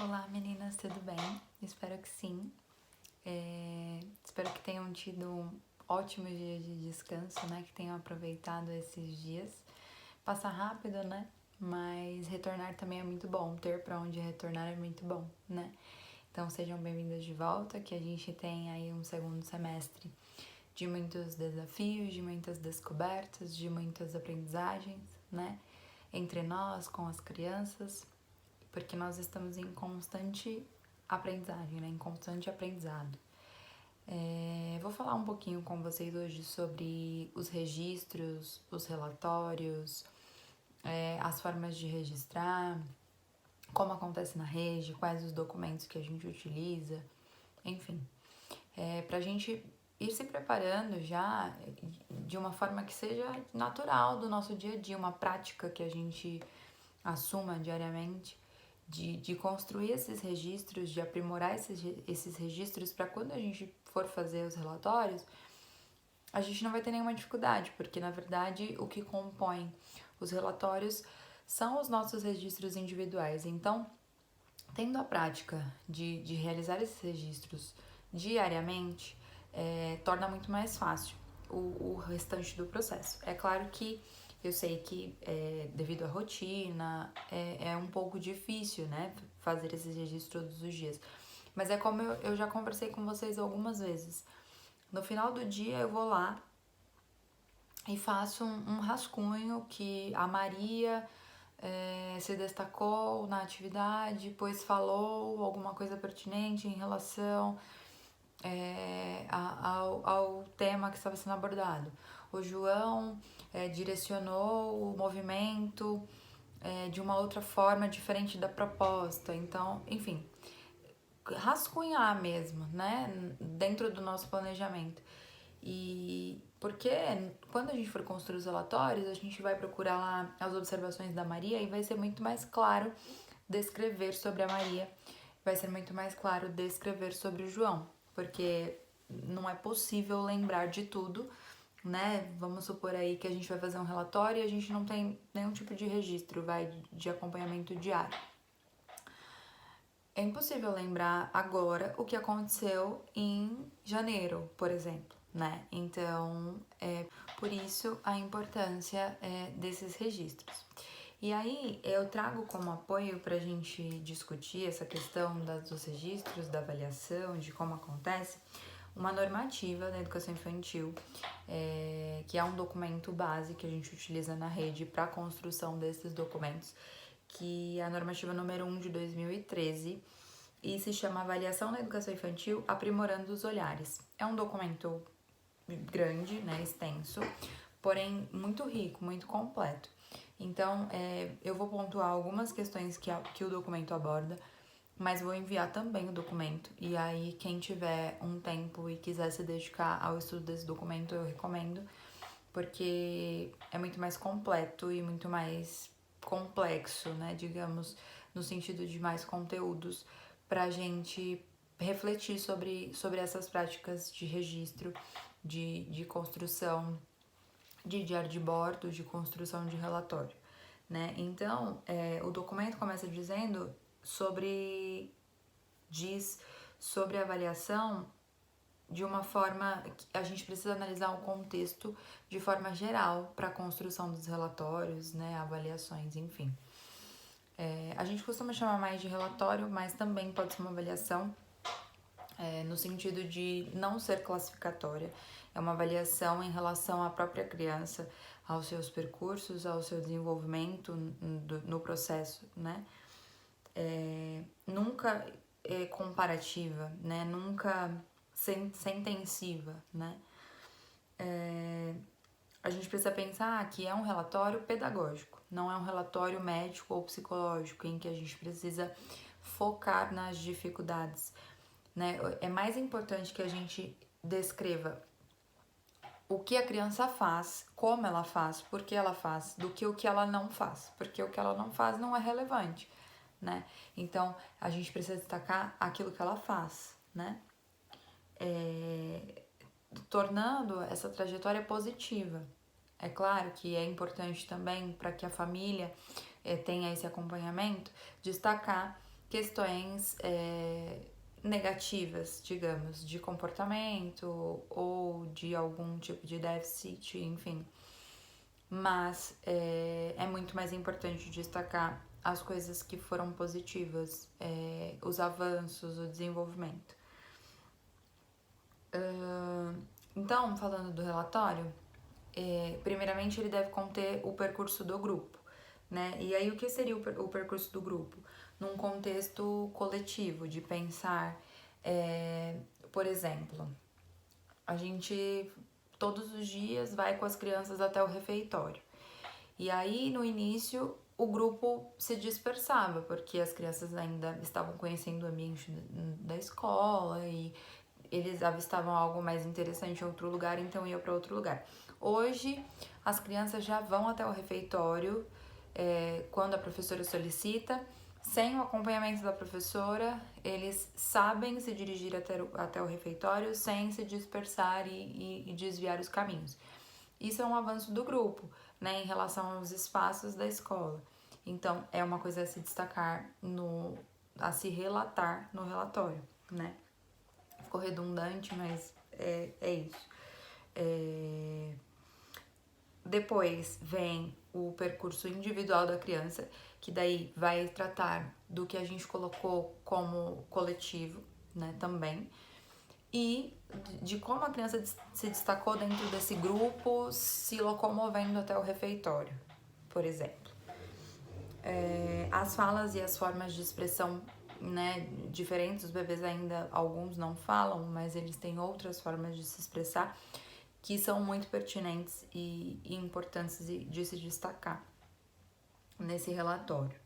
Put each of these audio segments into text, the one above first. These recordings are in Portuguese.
Olá meninas, tudo bem? Espero que sim. Espero que tenham tido ótimos dias de descanso, né? Que tenham aproveitado esses dias. Passa rápido, né? Mas retornar também é muito bom. Ter para onde retornar é muito bom, né? Então sejam bem-vindas de volta, que a gente tem aí um segundo semestre de muitos desafios, de muitas descobertas, de muitas aprendizagens, né? Entre nós, com as crianças, porque nós estamos em constante aprendizagem, né? Em constante aprendizado. Vou falar um pouquinho com vocês hoje sobre os registros, os relatórios, as formas de registrar, como acontece na rede, quais os documentos que a gente utiliza, enfim. Para a gente ir se preparando já de uma forma que seja natural do nosso dia a dia, uma prática que a gente assuma diariamente, de construir esses registros, de aprimorar esses registros para quando a gente for fazer os relatórios, a gente não vai ter nenhuma dificuldade, porque na verdade o que compõe os relatórios são os nossos registros individuais. Então, tendo a prática de realizar esses registros diariamente, torna muito mais fácil o restante do processo. É claro que eu sei que devido à rotina é um pouco difícil, né, fazer esses registros todos os dias. Mas é como eu já conversei com vocês algumas vezes. No final do dia eu vou lá e faço um rascunho que a Maria se destacou na atividade, pois falou alguma coisa pertinente em relação ao tema que estava sendo abordado. O João direcionou o movimento de uma outra forma diferente da proposta. Então, enfim, rascunhar mesmo, né, dentro do nosso planejamento. E porque quando a gente for construir os relatórios, a gente vai procurar lá as observações da Maria e vai ser muito mais claro descrever sobre a Maria, vai ser muito mais claro descrever sobre o João, porque não é possível lembrar de tudo, né? Vamos supor aí que a gente vai fazer um relatório e a gente não tem nenhum tipo de registro, vai, de acompanhamento diário. É impossível lembrar agora o que aconteceu em janeiro, por exemplo, né? Então, por isso a importância desses registros. E aí eu trago como apoio para a gente discutir essa questão dos registros, da avaliação, de como acontece, uma normativa da educação infantil, que é um documento base que a gente utiliza na rede para a construção desses documentos, que é a normativa número 1 de 2013 e se chama Avaliação na Educação Infantil Aprimorando os Olhares. É um documento grande, né, extenso, porém muito rico, muito completo. Então, eu vou pontuar algumas questões que o documento aborda, mas vou enviar também o documento. E aí, quem tiver um tempo e quiser se dedicar ao estudo desse documento, eu recomendo, porque é muito mais completo e muito mais complexo, né? Digamos, no sentido de mais conteúdos pra gente refletir sobre essas práticas de registro, de construção de diário de bordo, de construção de relatório, né? Então, o documento começa dizendo diz sobre a avaliação de uma forma que a gente precisa analisar o contexto de forma geral para a construção dos relatórios, né, avaliações, enfim. A gente costuma chamar mais de relatório, mas também pode ser uma avaliação no sentido de não ser classificatória. É uma avaliação em relação à própria criança, aos seus percursos, ao seu desenvolvimento no processo, né? Nunca é comparativa, né? Nunca sentensiva, né? A gente precisa pensar que é um relatório pedagógico, não é um relatório médico ou psicológico em que a gente precisa focar nas dificuldades, né? É mais importante que a gente descreva o que a criança faz, como ela faz, por que ela faz, do que o que ela não faz, porque o que ela não faz não é relevante, né? Então, a gente precisa destacar aquilo que ela faz, né? Tornando essa trajetória positiva. É claro que é importante também para que a família tenha esse acompanhamento, destacar questões negativas, digamos, de comportamento ou de algum tipo de déficit, enfim. Mas é muito mais importante destacar as coisas que foram positivas, os avanços, o desenvolvimento. Então, falando do relatório, primeiramente ele deve conter o percurso do grupo, né? E aí o que seria o percurso do grupo? Num contexto coletivo, de pensar, por exemplo, a gente todos os dias vai com as crianças até o refeitório. E aí, no início, o grupo se dispersava, porque as crianças ainda estavam conhecendo o ambiente da escola e eles avistavam algo mais interessante em outro lugar, então iam para outro lugar. Hoje, as crianças já vão até o refeitório quando a professora solicita. Sem o acompanhamento da professora, eles sabem se dirigir até o refeitório sem se dispersar e desviar os caminhos. Isso é um avanço do grupo, né, em relação aos espaços da escola. Então, é uma coisa a se destacar, a se relatar no relatório, né? Ficou redundante, mas é isso. Depois vem o percurso individual da criança, que daí vai tratar do que a gente colocou como coletivo, né, também. E de como a criança se destacou dentro desse grupo, se locomovendo até o refeitório, por exemplo. As falas e as formas de expressão, né, diferentes, os bebês ainda, alguns não falam, mas eles têm outras formas de se expressar que são muito pertinentes e importantes de se destacar nesse relatório.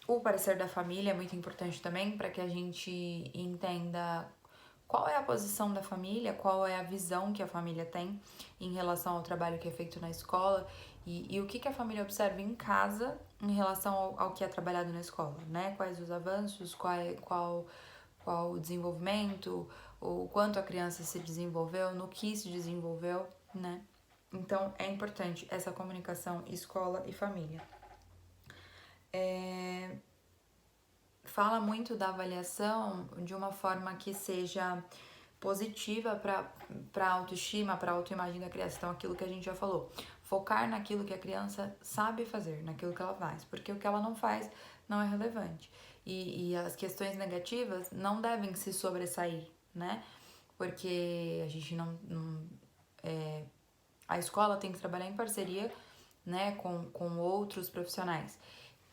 O parecer da família é muito importante também para que a gente entenda qual é a posição da família, qual é a visão que a família tem em relação ao trabalho que é feito na escola e o que a família observa em casa em relação ao que é trabalhado na escola, né? Quais os avanços, qual o desenvolvimento, o quanto a criança se desenvolveu, no que se desenvolveu, né? Então, é importante essa comunicação escola e família. Fala muito da avaliação de uma forma que seja positiva para a autoestima, para a autoimagem da criança. Então, aquilo que a gente já falou, focar naquilo que a criança sabe fazer, naquilo que ela faz, porque o que ela não faz não é relevante. E as questões negativas não devem se sobressair, né? Porque a gente a escola tem que trabalhar em parceria, né, com outros profissionais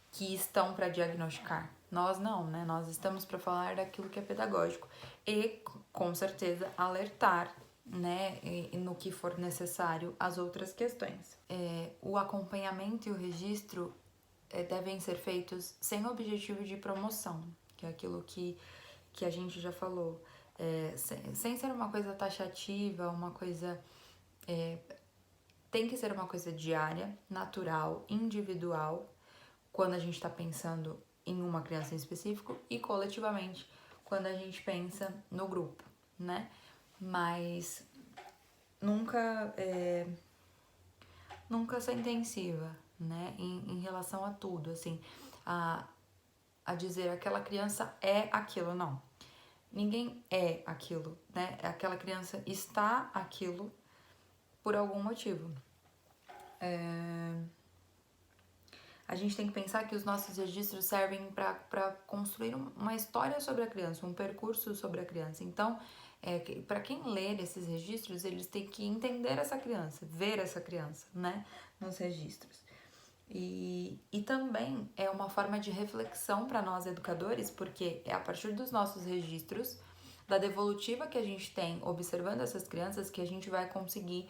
que estão para diagnosticar. Nós não, né? Nós estamos para falar daquilo que é pedagógico e, com certeza, alertar, né, no que for necessário, as outras questões. O acompanhamento e o registro devem ser feitos sem objetivo de promoção, que é aquilo que a gente já falou. Sem ser uma coisa taxativa, uma coisa... tem que ser uma coisa diária, natural, individual, quando a gente está pensando em uma criança em específico e coletivamente quando a gente pensa no grupo, né? Mas nunca ser intensiva, né? Em relação a tudo, assim, a dizer aquela criança é aquilo, não. Ninguém é aquilo, né? Aquela criança está aquilo por algum motivo. A gente tem que pensar que os nossos registros servem para construir uma história sobre a criança, um percurso sobre a criança. Então, para quem ler esses registros, eles têm que entender essa criança, ver essa criança, né, nos registros. E também é uma forma de reflexão para nós educadores, porque é a partir dos nossos registros, da devolutiva que a gente tem observando essas crianças, que a gente vai conseguir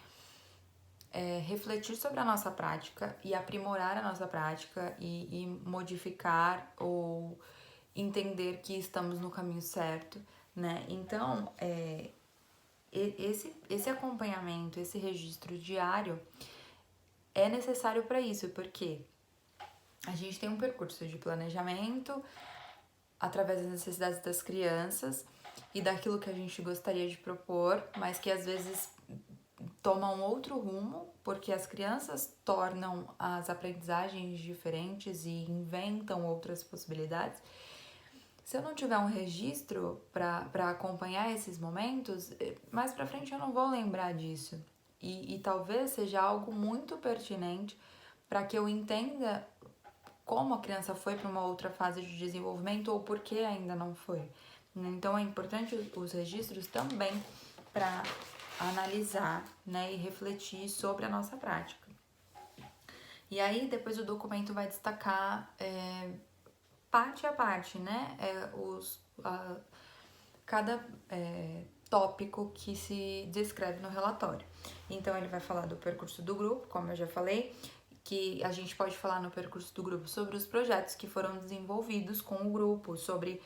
refletir sobre a nossa prática e aprimorar a nossa prática e modificar ou entender que estamos no caminho certo, né? Então, esse acompanhamento, esse registro diário é necessário para isso, porque a gente tem um percurso de planejamento através das necessidades das crianças e daquilo que a gente gostaria de propor, mas que às vezes toma um outro rumo, porque as crianças tornam as aprendizagens diferentes e inventam outras possibilidades. Se eu não tiver um registro para acompanhar esses momentos, mais para frente eu não vou lembrar disso. E talvez seja algo muito pertinente para que eu entenda como a criança foi para uma outra fase de desenvolvimento ou por que ainda não foi. Então é importante os registros também para analisar, né, e refletir sobre a nossa prática. E aí depois o documento vai destacar parte a parte, né, cada tópico que se descreve no relatório. Então ele vai falar do percurso do grupo, como eu já falei, que a gente pode falar no percurso do grupo sobre os projetos que foram desenvolvidos com o grupo, sobre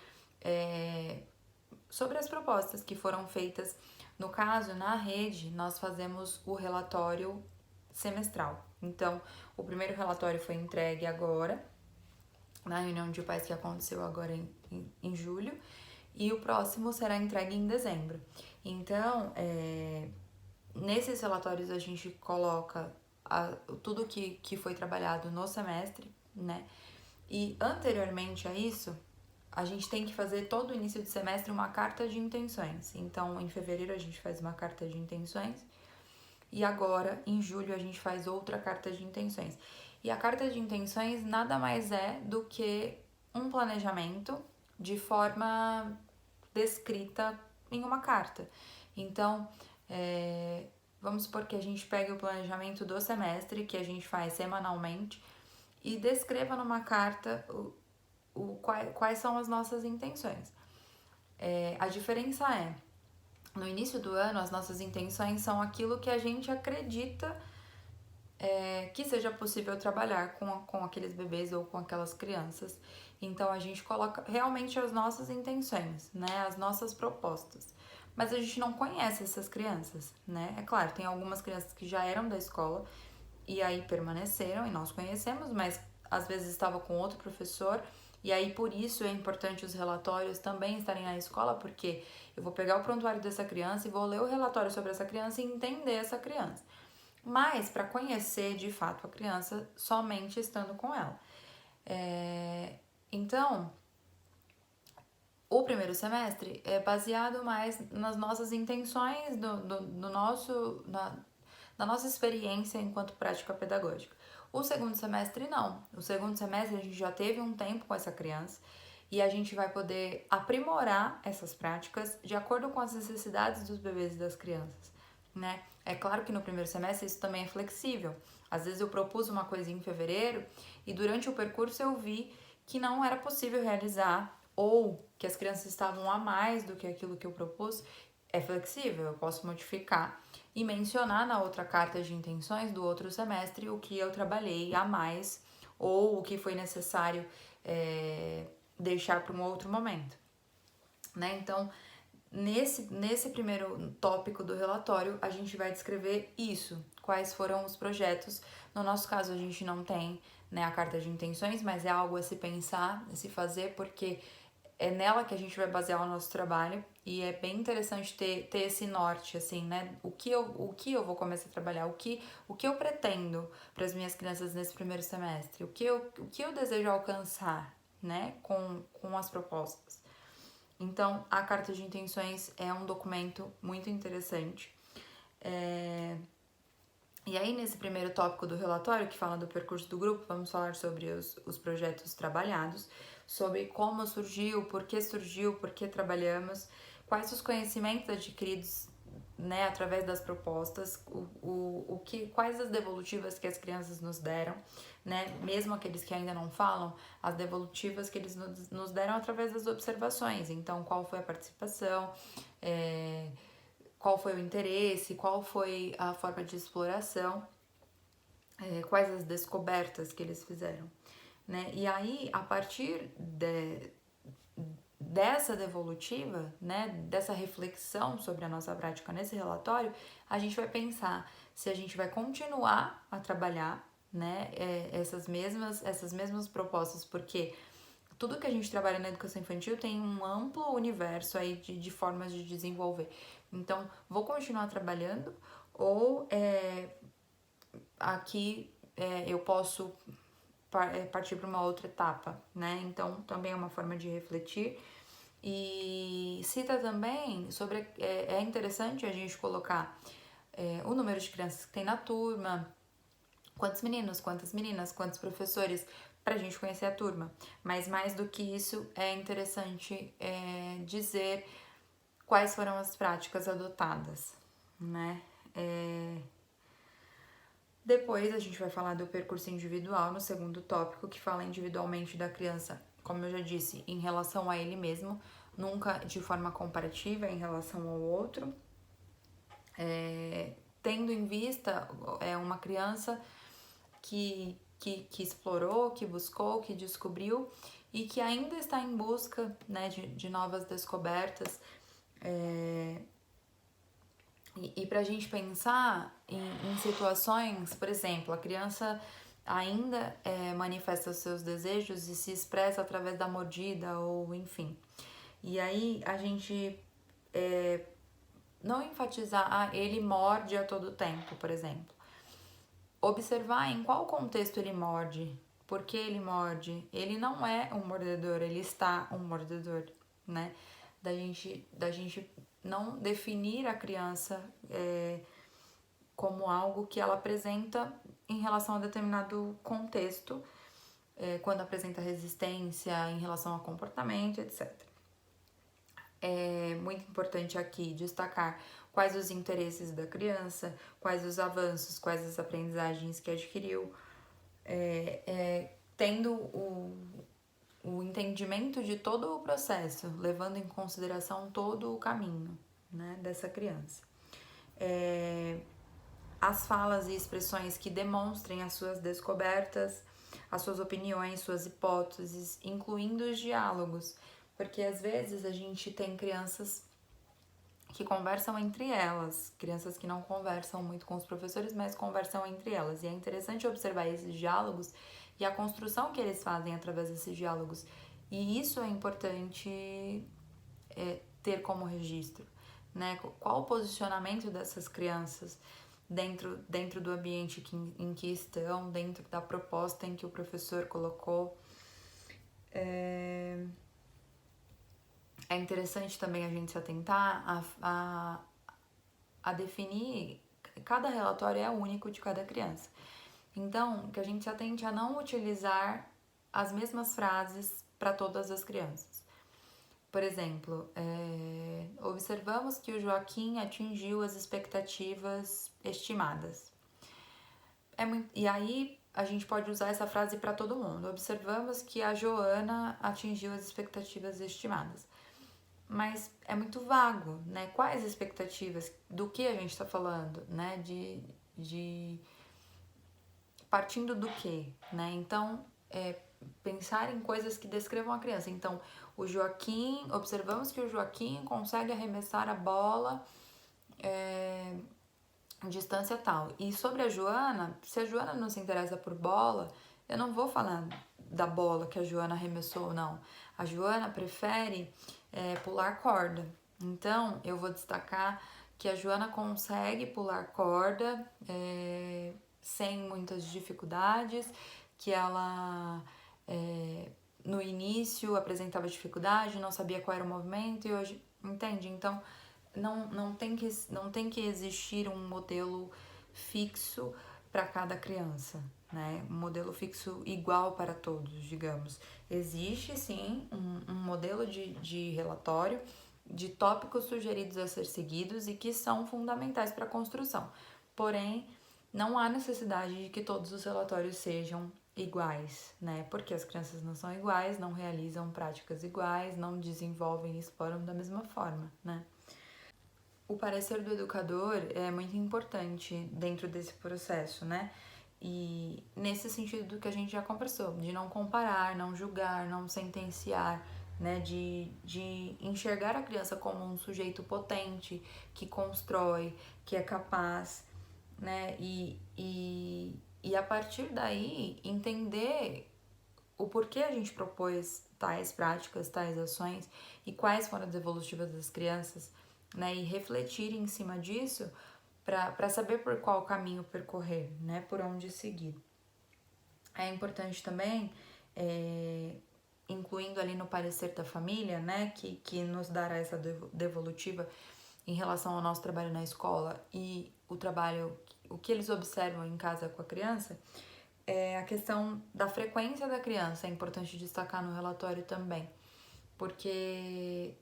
as propostas que foram feitas. No caso, na rede, nós fazemos o relatório semestral. Então, o primeiro relatório foi entregue agora, na reunião de pais que aconteceu agora em julho, e o próximo será entregue em dezembro. Então, nesses relatórios a gente coloca tudo que foi trabalhado no semestre, né? E anteriormente a isso, a gente tem que fazer todo o início de semestre uma carta de intenções. Então, em fevereiro a gente faz uma carta de intenções e agora, em julho, a gente faz outra carta de intenções. E a carta de intenções nada mais é do que um planejamento de forma descrita em uma carta. Então, vamos supor que a gente pegue o planejamento do semestre, que a gente faz semanalmente, e descreva numa carta quais são as nossas intenções. A diferença no início do ano, as nossas intenções são aquilo que a gente acredita que seja possível trabalhar com aqueles bebês ou com aquelas crianças. Então, a gente coloca realmente as nossas intenções, né? As nossas propostas. Mas a gente não conhece essas crianças, né? É claro, tem algumas crianças que já eram da escola e aí permaneceram e nós conhecemos, mas às vezes estava com outro professor. E aí, por isso, é importante os relatórios também estarem na escola, porque eu vou pegar o prontuário dessa criança e vou ler o relatório sobre essa criança e entender essa criança. Mas para conhecer de fato a criança somente estando com ela. Então, o primeiro semestre é baseado mais nas nossas intenções, da nossa experiência enquanto prática pedagógica. O segundo semestre não. O segundo semestre a gente já teve um tempo com essa criança e a gente vai poder aprimorar essas práticas de acordo com as necessidades dos bebês e das crianças, né? É claro que no primeiro semestre isso também é flexível. Às vezes eu propus uma coisa em fevereiro e durante o percurso eu vi que não era possível realizar ou que as crianças estavam a mais do que aquilo que eu propus. É flexível, eu posso modificar e mencionar na outra carta de intenções do outro semestre o que eu trabalhei a mais ou o que foi necessário deixar para um outro momento, né? Então, nesse primeiro tópico do relatório, a gente vai descrever isso, quais foram os projetos. No nosso caso, a gente não tem, né, a carta de intenções, mas é algo a se pensar, a se fazer, porque é nela que a gente vai basear o nosso trabalho e é bem interessante ter esse norte, assim, né? O que eu vou começar a trabalhar, o que eu pretendo para as minhas crianças nesse primeiro semestre, o que eu desejo alcançar, né, com as propostas. Então, a carta de intenções é um documento muito interessante. E aí, nesse primeiro tópico do relatório, que fala do percurso do grupo, vamos falar sobre os projetos trabalhados, sobre como surgiu, por que trabalhamos, quais os conhecimentos adquiridos, né, através das propostas, quais as devolutivas que as crianças nos deram, né, mesmo aqueles que ainda não falam, as devolutivas que eles nos deram através das observações. Então, qual foi a participação, qual foi o interesse, qual foi a forma de exploração, quais as descobertas que eles fizeram, né? E aí, a partir dessa devolutiva, né, dessa reflexão sobre a nossa prática nesse relatório, a gente vai pensar se a gente vai continuar a trabalhar, né, essas mesmas propostas, porque tudo que a gente trabalha na educação infantil tem um amplo universo aí de formas de desenvolver. Então, vou continuar trabalhando ou aqui eu posso partir para uma outra etapa, né? Então, também é uma forma de refletir. E cita também sobre... É interessante a gente colocar o número de crianças que tem na turma, quantos meninos, quantas meninas, quantos professores, para a gente conhecer a turma. Mas mais do que isso, é interessante dizer quais foram as práticas adotadas, né? Depois a gente vai falar do percurso individual no segundo tópico, que fala individualmente da criança, como eu já disse, em relação a ele mesmo, nunca de forma comparativa em relação ao outro. Tendo em vista uma criança que explorou, que buscou, que descobriu e que ainda está em busca, né, de novas descobertas. E para a gente pensar em situações, por exemplo, a criança ainda manifesta os seus desejos e se expressa através da mordida ou enfim. E aí a gente não enfatizar, ele morde a todo tempo, por exemplo. Observar em qual contexto ele morde, por que ele morde. Ele não é um mordedor, ele está um mordedor, né? Da gente não definir a criança como algo que ela apresenta em relação a determinado contexto, quando apresenta resistência em relação ao comportamento, etc. É muito importante aqui destacar quais os interesses da criança, quais os avanços, quais as aprendizagens que adquiriu, tendo o entendimento de todo o processo, levando em consideração todo o caminho, né, dessa criança. As falas e expressões que demonstrem as suas descobertas, as suas opiniões, suas hipóteses, incluindo os diálogos, porque às vezes a gente tem crianças que conversam entre elas, crianças que não conversam muito com os professores, mas conversam entre elas. E é interessante observar esses diálogos e a construção que eles fazem através desses diálogos. E isso é importante ter como registro, né? Qual o posicionamento dessas crianças dentro do ambiente em que estão, dentro da proposta em que o professor colocou. É interessante também a gente se atentar a definir, cada relatório é único de cada criança. Então, que a gente se atente a não utilizar as mesmas frases para todas as crianças. Por exemplo, observamos que o Joaquim atingiu as expectativas estimadas. E aí a gente pode usar essa frase para todo mundo. Observamos que a Joana atingiu as expectativas estimadas. Mas é muito vago, né? Quais expectativas? Do que a gente está falando, né? Partindo do que, né? Então, pensar em coisas que descrevam a criança. Então, observamos que o Joaquim consegue arremessar a bola distância tal. E sobre a Joana, se a Joana não se interessa por bola, eu não vou falar da bola que a Joana arremessou ou não. A Joana prefere pular corda. Então, eu vou destacar que a Joana consegue pular corda sem muitas dificuldades, que ela no início apresentava dificuldade, não sabia qual era o movimento e hoje, entende? Então, não tem que existir um modelo fixo para cada criança, né? Um modelo fixo igual para todos, digamos. Existe sim um modelo de relatório de tópicos sugeridos a ser seguidos e que são fundamentais para a construção. Porém, não há necessidade de que todos os relatórios sejam iguais, né? Porque as crianças não são iguais, não realizam práticas iguais, não desenvolvem e exploram da mesma forma, né? O parecer do educador é muito importante dentro desse processo, né? E nesse sentido do que a gente já conversou, de não comparar, não julgar, não sentenciar, né? De enxergar a criança como um sujeito potente, que constrói, que é capaz, né? E a partir daí entender o porquê a gente propôs tais práticas, tais ações e quais foram as evolutivas das crianças, né? E refletir em cima disso para saber por qual caminho percorrer, né? Por onde seguir. É importante também, incluindo ali no parecer da família, né? Que nos dará essa devolutiva em relação ao nosso trabalho na escola e o que eles observam em casa com a criança, a questão da frequência da criança é importante destacar no relatório também, porque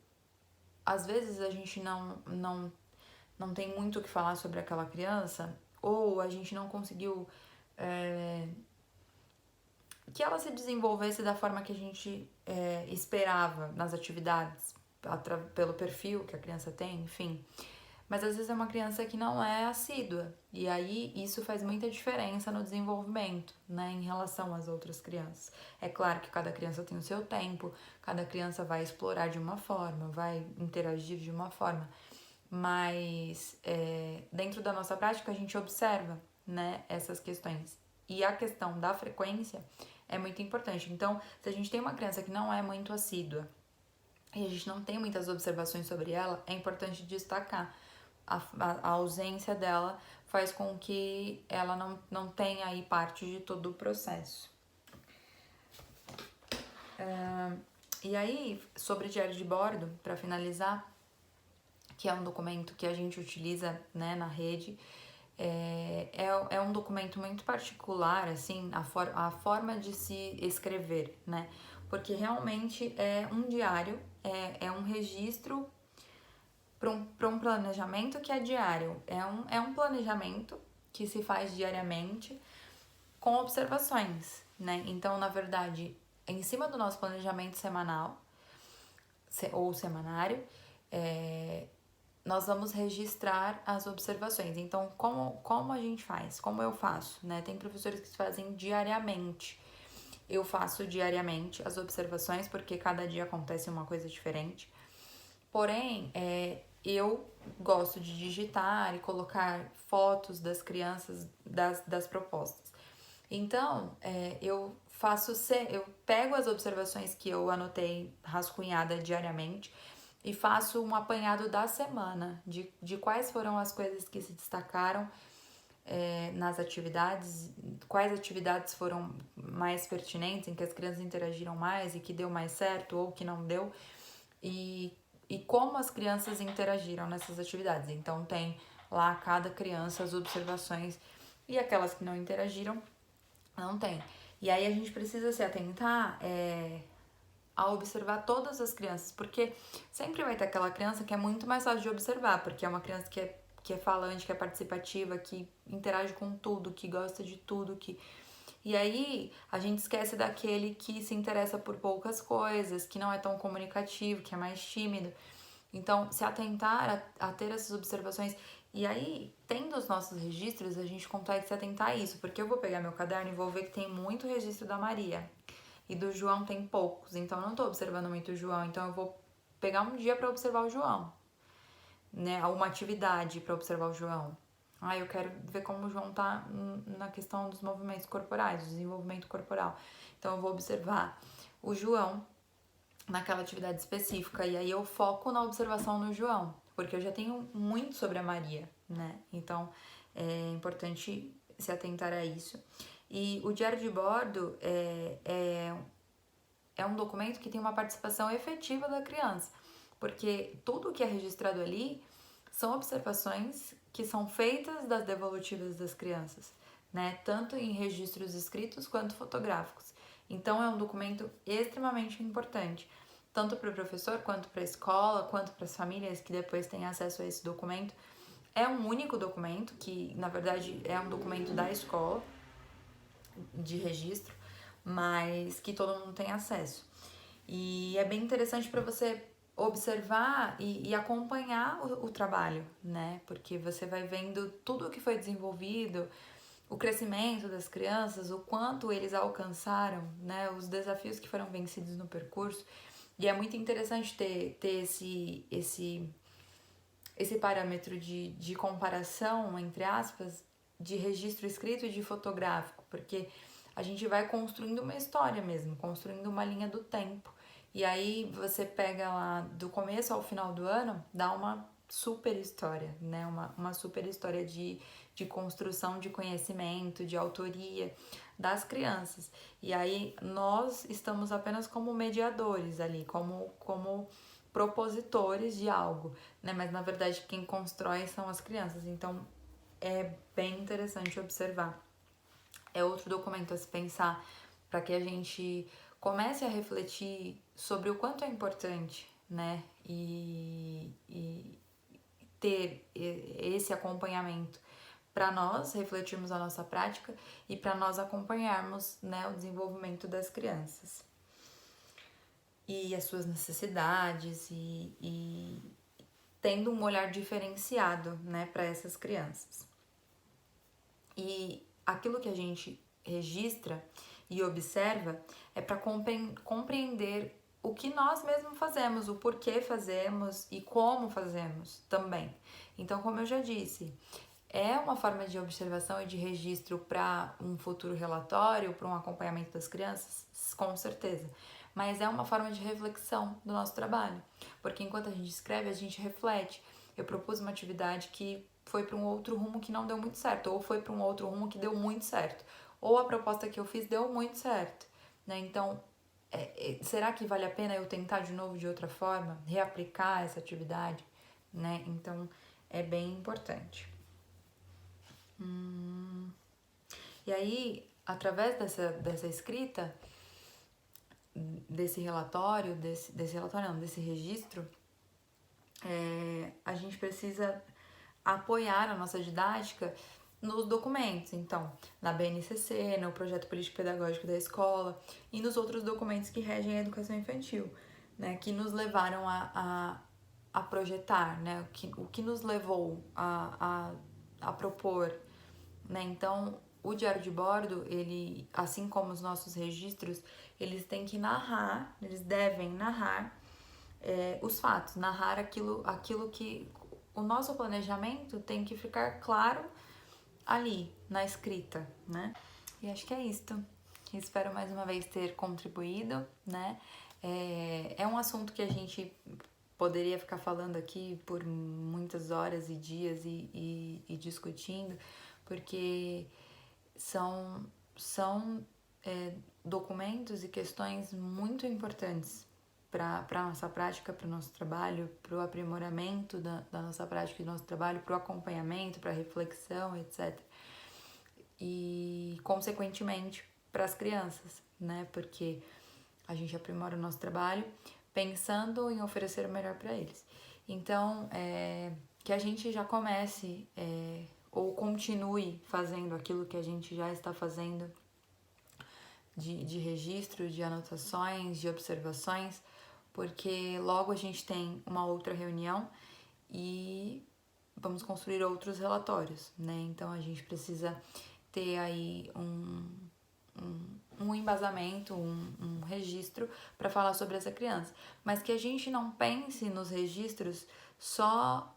às vezes a gente não tem muito o que falar sobre aquela criança, ou a gente não conseguiu que ela se desenvolvesse da forma que a gente esperava nas atividades, pelo perfil que a criança tem, enfim. Mas às vezes é uma criança que não é assídua, e aí isso faz muita diferença no desenvolvimento, né, em relação às outras crianças. É claro que cada criança tem o seu tempo, cada criança vai explorar de uma forma, vai interagir de uma forma, mas dentro da nossa prática a gente observa, né, essas questões. E a questão da frequência é muito importante. Então, se a gente tem uma criança que não é muito assídua e a gente não tem muitas observações sobre ela, é importante destacar a ausência dela faz com que ela não tenha aí parte de todo o processo. E aí, sobre diário de bordo, para finalizar, que é um documento que a gente utiliza, né, na rede, é um documento muito particular, assim, a forma de se escrever, né? Porque realmente é um diário, é um registro para um planejamento que é diário. É um planejamento que se faz diariamente com observações, né? Então, na verdade, em cima do nosso planejamento semanal ou semanário, nós vamos registrar as observações. Então, como a gente faz? Como eu faço, né? Tem professores que fazem diariamente. Eu faço diariamente as observações, porque cada dia acontece uma coisa diferente. Porém, eu gosto de digitar e colocar fotos das crianças das propostas. Então, eu pego as observações que eu anotei rascunhada diariamente e faço um apanhado da semana de quais foram as coisas que se destacaram nas atividades, quais atividades foram mais pertinentes, em que as crianças interagiram mais e que deu mais certo ou que não deu, e como as crianças interagiram nessas atividades. Então tem lá cada criança as observações, e aquelas que não interagiram não tem. E aí a gente precisa se atentar a observar todas as crianças, porque sempre vai ter aquela criança que é muito mais fácil de observar, porque é uma criança que é falante, que é participativa, que interage com tudo, que gosta de tudo, E aí a gente esquece daquele que se interessa por poucas coisas, que não é tão comunicativo, que é mais tímido. Então, se atentar a ter essas observações. E aí, tendo os nossos registros, a gente consegue se atentar a isso, porque eu vou pegar meu caderno e vou ver que tem muito registro da Maria. E do João tem poucos, então eu não tô observando muito o João, então eu vou pegar um dia para observar o João, né? Uma atividade para observar o João. Eu quero ver como o João tá na questão dos movimentos corporais, do desenvolvimento corporal. Então eu vou observar o João naquela atividade específica, e aí eu foco na observação no João, porque eu já tenho muito sobre a Maria, né? Então é importante se atentar a isso. E o diário de bordo é um documento que tem uma participação efetiva da criança, porque tudo que é registrado ali são observações que são feitas das devolutivas das crianças, né? Tanto em registros escritos quanto fotográficos. Então é um documento extremamente importante, tanto para o professor, quanto para a escola, quanto para as famílias que depois têm acesso a esse documento. É um único documento, que na verdade é um documento da escola, de registro, mas que todo mundo tem acesso. E é bem interessante para você observar e acompanhar o trabalho, né? Porque você vai vendo tudo o que foi desenvolvido, o crescimento das crianças, o quanto eles alcançaram, né? Os desafios que foram vencidos no percurso. E é muito interessante ter esse parâmetro de comparação, entre aspas, de registro escrito e de fotográfico, porque a gente vai construindo uma história mesmo, construindo uma linha do tempo. E aí você pega lá do começo ao final do ano, dá uma super história, né? Uma super história de construção de conhecimento, de autoria das crianças. E aí nós estamos apenas como mediadores ali, como propositores de algo, né? Mas na verdade quem constrói são as crianças. Então é bem interessante observar. É outro documento a se pensar para que a gente comece a refletir sobre o quanto é importante, né? E ter esse acompanhamento para nós refletirmos a nossa prática e para nós acompanharmos, né, o desenvolvimento das crianças e as suas necessidades e tendo um olhar diferenciado, né, para essas crianças. E aquilo que a gente registra e observa é para compreender o que nós mesmos fazemos, o porquê fazemos e como fazemos também. Então, como eu já disse, é uma forma de observação e de registro para um futuro relatório, para um acompanhamento das crianças, com certeza. Mas é uma forma de reflexão do nosso trabalho, porque enquanto a gente escreve, a gente reflete. Eu propus uma atividade que foi para um outro rumo que não deu muito certo, ou foi para um outro rumo que deu muito certo, ou a proposta que eu fiz deu muito certo, né? Então, será que vale a pena eu tentar de novo de outra forma, reaplicar essa atividade, né? Então, é bem importante. E aí, através dessa escrita, desse relatório, desse registro, a gente precisa apoiar a nossa didática nos documentos, então, na BNCC, no projeto político-pedagógico da escola e nos outros documentos que regem a educação infantil, né, que nos levaram a projetar, né, o que nos levou a propor, né, então, o diário de bordo, ele, assim como os nossos registros, eles têm que narrar, eles devem narrar os fatos, narrar aquilo que o nosso planejamento tem que ficar claro ali, na escrita, né? E acho que é isto. Espero mais uma vez ter contribuído, né? É um assunto que a gente poderia ficar falando aqui por muitas horas e dias e discutindo, porque são documentos e questões muito importantes para a nossa prática, para o nosso trabalho, para o aprimoramento da nossa prática e do nosso trabalho, para o acompanhamento, para a reflexão, etc. E, consequentemente, para as crianças, né? Porque a gente aprimora o nosso trabalho pensando em oferecer o melhor para eles. Então, que a gente já comece ou continue fazendo aquilo que a gente já está fazendo de registro, de anotações, de observações, porque logo a gente tem uma outra reunião e vamos construir outros relatórios, né? Então a gente precisa ter aí um embasamento, um registro para falar sobre essa criança, mas que a gente não pense nos registros só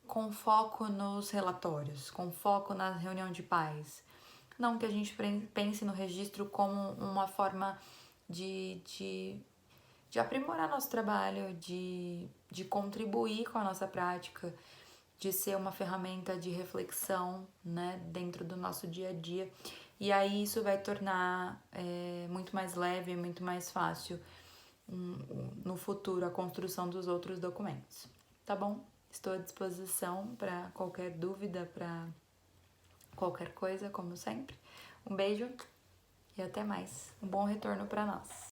com foco nos relatórios, com foco na reunião de pais. Não, que a gente pense no registro como uma forma de aprimorar nosso trabalho, de contribuir com a nossa prática, de ser uma ferramenta de reflexão, né, dentro do nosso dia a dia. E aí isso vai tornar muito mais leve, muito mais fácil no futuro a construção dos outros documentos. Tá bom? Estou à disposição para qualquer dúvida, para qualquer coisa, como sempre. Um beijo e até mais. Um bom retorno para nós.